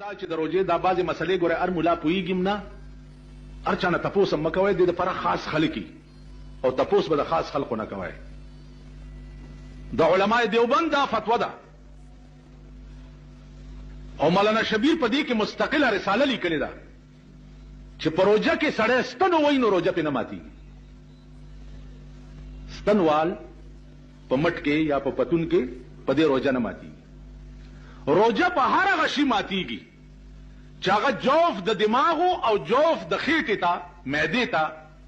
دا چې د روزې دا بعضې مسلې ګوره هر ملا پوهېږي نه هر چا نه تپوس هم مه کوئ دې دپاره خاص خلک او تپوس به د خاص خلقو نه کوئ. د علماء دیوبند دا فتوا ده او مولانا شبیر په دې کې مستقله رساله لیکلې ده چې په روژه کې سړی ستن ووایي نو روژه پې نه ماتېږي. ستنوال په مټ کې یا په پتون کې په دې روژه نه ماتېږي. روژه په هر هغه شي ماتېږي چې هغه جوف د دماغو او جوف د خېټې ته معدې ته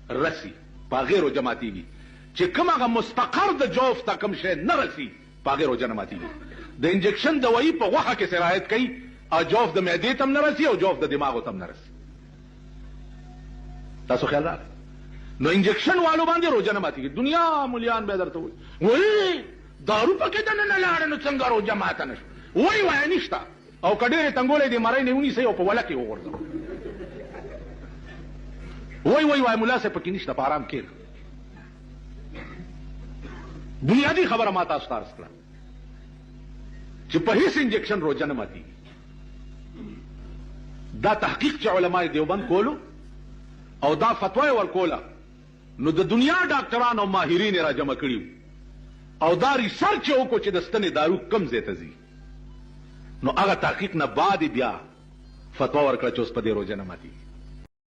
رسي، په هغې روژه ماتېږي. چې کوم هغه مستقر د جوف ته کوم شی نه رسي په هغې روژه نه ماتېږي. د انجکشن دوايي په غوښه کې سرایت کوي او جوف د معدې ته هم نه رسي او جوف د دماغو ته هم نه رسي. تاسو خیال راغی؟ نو انجکشن والو باندې روژه نه ماتېږي. دنیا مولیان به درته وایي دارو پکې دننه لاړه نو څنګه روژه ماته نه شو. وایه نشته او که ډېرې تنګولی دې مرۍ نه ونیسئ او په وله کې وغورځوئ. وایه ملا صاحب پکې نشته، په ارام کښېنه. بنیادي خبره ما تاسو ته عرض کړه چې په هیڅ انجکشن روژه نه ماتېږي. دا تحقیق چې علماء دیوبند کولو او دا فتوا یې ورکوله نو د دنیا ډاکټران او ماهرین یې را جمع کړي او دا ریسرچ یې وکړو چې د ستنې دارو کم ځای ته ځي. نو هغه تحقیق نه بعد بیا فتوا ورکړه چې اوس په دې روژه نه ماتېږي.